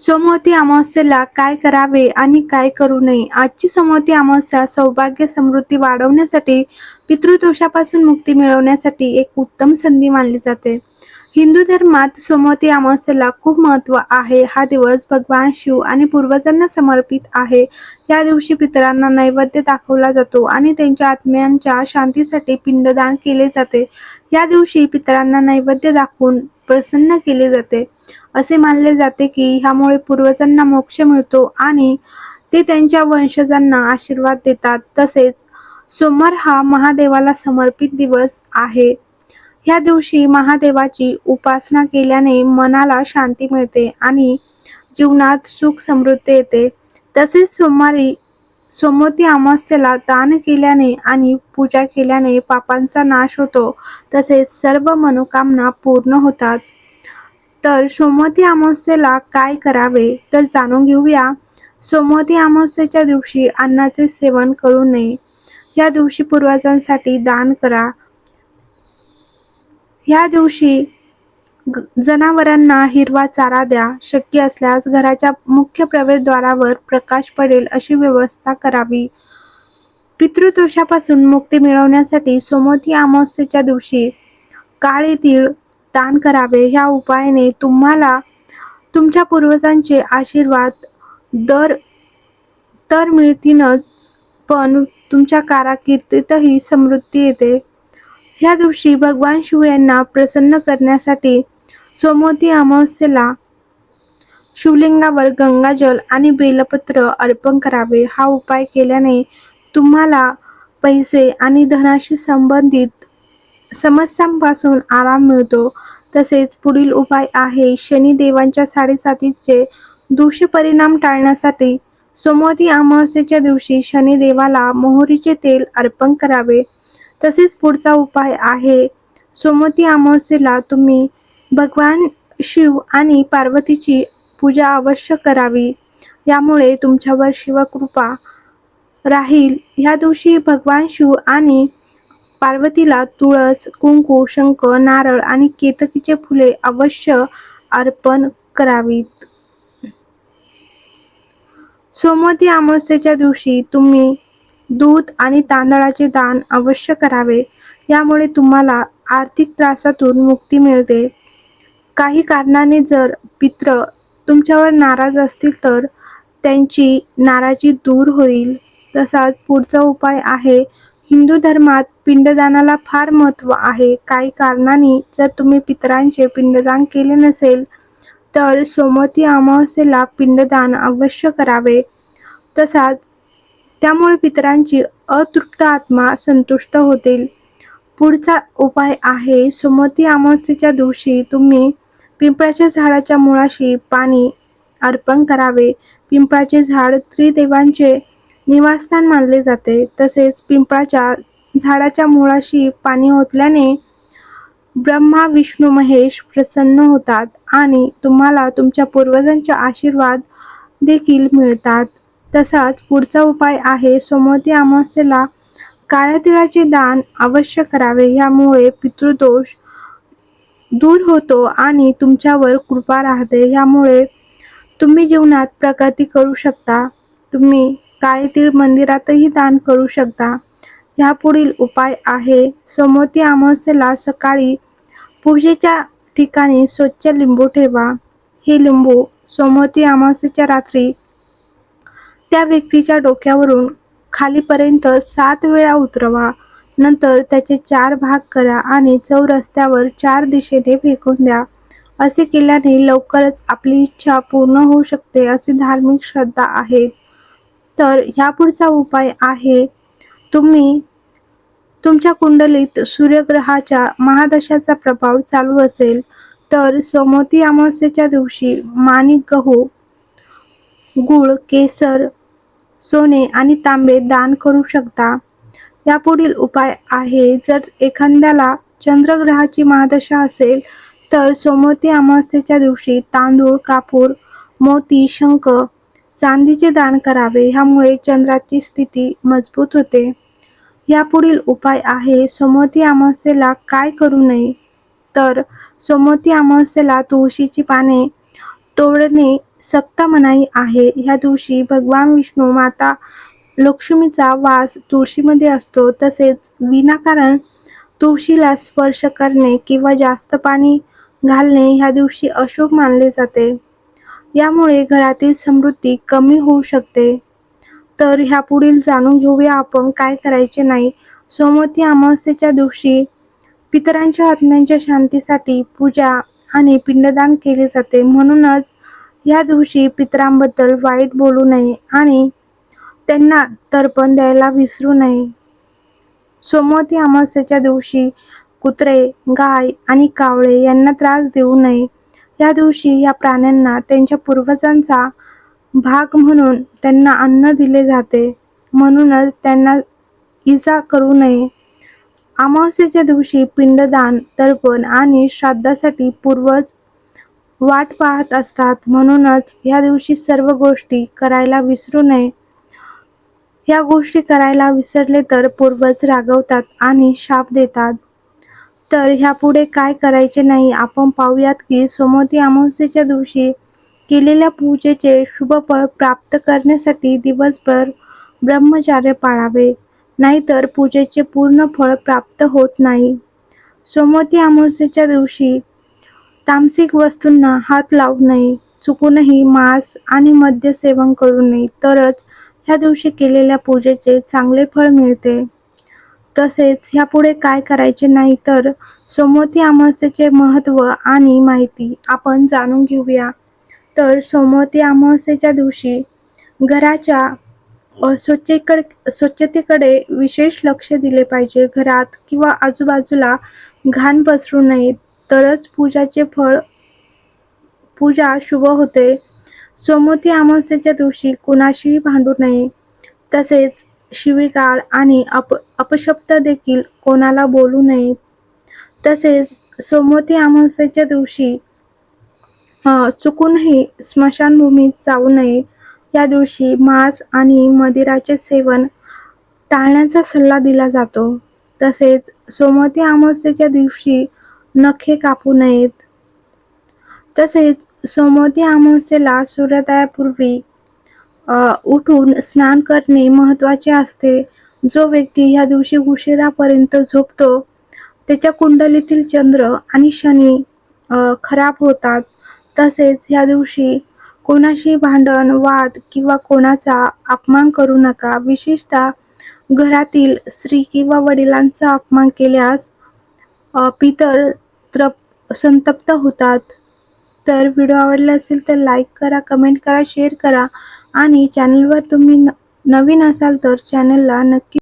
सोमवती अमावस्येला काय करावे आणि काय करू नये? आजची सोमवती अमावस्या सौभाग्य समृद्धी वाढवण्यासाठी, पितृदोषापासून मुक्ती मिळवण्यासाठी एक उत्तम संधी मानली जाते. हिंदू धर्मात सोमवती अमावस्येला खूप महत्त्व आहे. हा दिवस भगवान शिव आणि पूर्वजांना समर्पित आहे. या दिवशी पितरांना नैवेद्य दाखवला जातो आणि त्यांच्या आत्म्यांच्या शांतीसाठी पिंडदान केले जाते. या दिवशी पितरांना नैवेद्य दाखवून प्रसन्न केले जाते. असे मानले जाते की ह्यामुळे पूर्वजांना मोक्ष मिळतो आणि ते त्यांच्या वंशजांना आशीर्वाद देतात. तसेच सोमवार हा महादेवाला समर्पित दिवस आहे. ह्या दिवशी महादेवाची उपासना केल्याने मनाला शांती मिळते आणि जीवनात सुख समृद्धी येते. तसेच सोमवती अमावस्येला दान केल्याने आणि पूजा केल्याने पापांचा नाश होतो. तसेच सर्व मनोकामना पूर्ण होतात. तर सोमवती अमावस्येला काय करावे तर जाणून घेऊया. सोमवती अमावस्येच्या दिवशी अन्नाचे सेवन करू नये. या दिवशी पूर्वजांसाठी दान करा. या दिवशी जनावरांना हिरवा चारा द्या. शक्य असल्यास घराच्या मुख्य प्रवेशद्वारावर प्रकाश पडेल अशी व्यवस्था करावी. पितृदोषापासून मुक्ती मिळवण्यासाठी सोमवती अमावस्येच्या दिवशी काळे तीळ दान करावे. ह्या उपायाने तुम्हाला तुमच्या पूर्वजांचे आशीर्वाद तर मिळतीलच, पण तुमच्या कारकिर्दीतही समृद्धी येते. ह्या दिवशी भगवान शिव यांना प्रसन्न करण्यासाठी सोमवती अमावस्येला शिवलिंगावर गंगाजल आणि बेलपत्र अर्पण करावे. हा उपाय केल्याने तुम्हाला पैसे आणि धनाशी संबंधित समस्यांपासून आराम मिळतो. तसेच पुढील उपाय आहे. शनिदेवांच्या साडेसातीचे दुष्परिणाम टाळण्यासाठी सोमवती अमावस्येच्या दिवशी शनिदेवाला मोहरीचे तेल अर्पण करावे. तसेच पुढचा उपाय आहे. सोमवती अमावस्येला तुम्ही भगवान शिव आणि पार्वतीची पूजा अवश्य करावी. यामुळे तुमच्यावर शिवकृपा राहील. या दिवशी भगवान शिव आणि पार्वतीला तुळस, कुंकू, शंख, नारळ आणि केतकीचे फुले अवश्य अर्पण करावीत. सोमवती अमावस्येच्या दिवशी तुम्ही दूध आणि तांदळाचे दान अवश्य करावे. यामुळे तुम्हाला आर्थिक त्रासातून मुक्ती मिळते. काही कारणाने जर पितृ तुमच्यावर नाराज असतील तर त्यांची नाराजी दूर होईल. तसाच पुढचा उपाय आहे. हिंदू धर्मात पिंडदानाला फार महत्त्व आहे. काही कारणांनी जर तुम्ही पितरांचे पिंडदान केले नसेल तर सोमवती अमावस्येला पिंडदान अवश्य करावे. तसाच त्यामुळे पितरांची अतृप्त आत्मा संतुष्ट होतील. पुढचा उपाय आहे. सोमवती अमावस्येच्या दिवशी तुम्ही पिंपळाच्या झाडाच्या मुळाशी पाणी अर्पण करावे. पिंपळाचे झाड त्रिदेवांचे निवासस्थान मानले जाते. तसेच पिंपळाच्या झाडाच्या मुळाशी पाणी ओतल्याने ब्रह्मा, विष्णू, महेश प्रसन्न होतात आणि तुम्हाला तुमच्या पूर्वजांचे आशीर्वाद देखील मिळतात. तसाच पुढचा उपाय आहे. सोमवती अमावस्येला काळ्या तिळाचे दान अवश्य करावे. यामुळे पितृदोष दूर होतो आणि तुमच्यावर कृपा राहते. यामुळे तुम्ही जीवनात प्रगती करू शकता. तुम्ही काळे तीळ मंदिरातही दान करू शकता. यापुढील उपाय आहे. सोमवती अमावस्येला सकाळी पूजेच्या ठिकाणी स्वच्छ लिंबू ठेवा. हे लिंबू सोमवती अमावस्येच्या रात्री त्या व्यक्तीच्या डोक्यावरून खालीपर्यंत 7 वेळा उतरवा. नंतर त्याचे 4 भाग करा आणि चौरस्त्यावर 4 दिशेने फेकून द्या. असे केल्याने लवकरच आपली इच्छा पूर्ण होऊ शकते अशी धार्मिक श्रद्धा आहे. तर ह्यापुढचा उपाय आहे. तुम्ही तुमच्या कुंडलीत सूर्यग्रहाच्या महादशाचा प्रभाव चालू असेल तर सोमवती अमावस्येच्या दिवशी माणिक, गहू, गूळ, केसर, सोने आणि तांबे दान करू शकता. यापुढील उपाय आहे. जर एखाद्याला चंद्रग्रहाची महादशा असेल तर सोमवती अमावस्येच्या दिवशी तांदूळ, कापूर, मोती, शंख, चांदीचे दान करावे. ह्यामुळे चंद्राची स्थिती मजबूत होते. यापुढील उपाय आहे. सोमवती अमावस्येला काय करू नये तर सोमवती अमावस्येला तुळशीची पाने तोडणे सक्त मनाई आहे. ह्या दिवशी भगवान विष्णू, माता लक्ष्मीचा वास तुळशीमध्ये असतो. तसेच विनाकारण तुळशीला स्पर्श करणे किंवा जास्त पाणी घालणे ह्या दिवशी अशुभ मानले जाते. यामुळे घरातील समृद्धी कमी होऊ शकते. तर ह्यापुढील जाणून घेऊया आपण काय करायचे नाही. सोमवती अमावस्येच्या दिवशी पितरांच्या आत्म्यांच्या शांतीसाठी पूजा आणि पिंडदान केले जाते. म्हणूनच या दिवशी पितरांबद्दल वाईट बोलू नये आणि त्यांना तर्पण द्यायला विसरू नये. सोमवती अमावस्येच्या दिवशी कुत्रे, गाय आणि कावळे यांना त्रास देऊ नये. या दिवशी या प्राण्यांना त्यांच्या पूर्वजांचा भाग म्हणून त्यांना अन्न दिले जाते. म्हणूनच त्यांना इजा करू नये. अमावस्येच्या दिवशी पिंडदान, तर्पण आणि श्राद्धासाठी पूर्वज वाट पाहत असतात. म्हणूनच या दिवशी सर्व गोष्टी करायला विसरू नये. या गोष्टी करायला विसरले तर पूर्वज रागवतात आणि शाप देतात. तर ह्यापुढे काय करायचे नाही आपण पाहूयात की सोमवती अमावस्येच्या दिवशी केलेल्या पूजेचे शुभ फळ प्राप्त करण्यासाठी दिवसभर ब्रह्मचर्य पाळावे, नाहीतर पूजेचे पूर्ण फळ प्राप्त होत नाही. सोमवती अमावस्येच्या दिवशी तामसिक वस्तूंना हात लावू नये. चुकूनही मांस आणि मद्य सेवन करू नये, तरच ह्या दिवशी केलेल्या पूजेचे चांगले फळ मिळते. तसेच ह्यापुढे काय करायचे नाही तर सोमवती अमावस्येचे महत्त्व आणि माहिती आपण जाणून घेऊया. तर सोमवती अमावस्येच्या दिवशी घराच्या स्वच्छतेकडे विशेष लक्ष दिले पाहिजे. घरात किंवा आजूबाजूला घाण पसरू नये, तरच पूजा शुभ होते. सोमवती अमावस्येच्या दिवशी कुणाशीही भांडू नये. तसेच शिवीगाळ आणि अपशब्द देखील कोणाला बोलू नये. तसेच सोमवती अमावस्येच्या दिवशी चुकूनही स्मशानभूमीत जाऊ नये. या दिवशी मांस आणि मदिराचे सेवन टाळण्याचा सल्ला दिला जातो. तसेच सोमवती अमावस्येच्या दिवशी नखे कापू नयेत. तसेच सोमवती अमावस्येला सूर्योदयापूर्वी उठून स्नान करणे महत्त्वाचे असते. जो व्यक्ती ह्या दिवशी उशिरापर्यंत झोपतो त्याच्या कुंडलीतील चंद्र आणि शनी खराब होतात. तसेच ह्या दिवशी कोणाशी भांडण, वाद किंवा कोणाचा अपमान करू नका. विशेषतः घरातील स्त्री किंवा वडिलांचा अपमान केल्यास पितर संतप्त होतात. तर व्हिडिओ आवडला असेल तर लाईक करा, कमेंट करा, शेअर करा आणि चॅनलवर तुम्ही नवीन असाल तर चॅनलला नक्की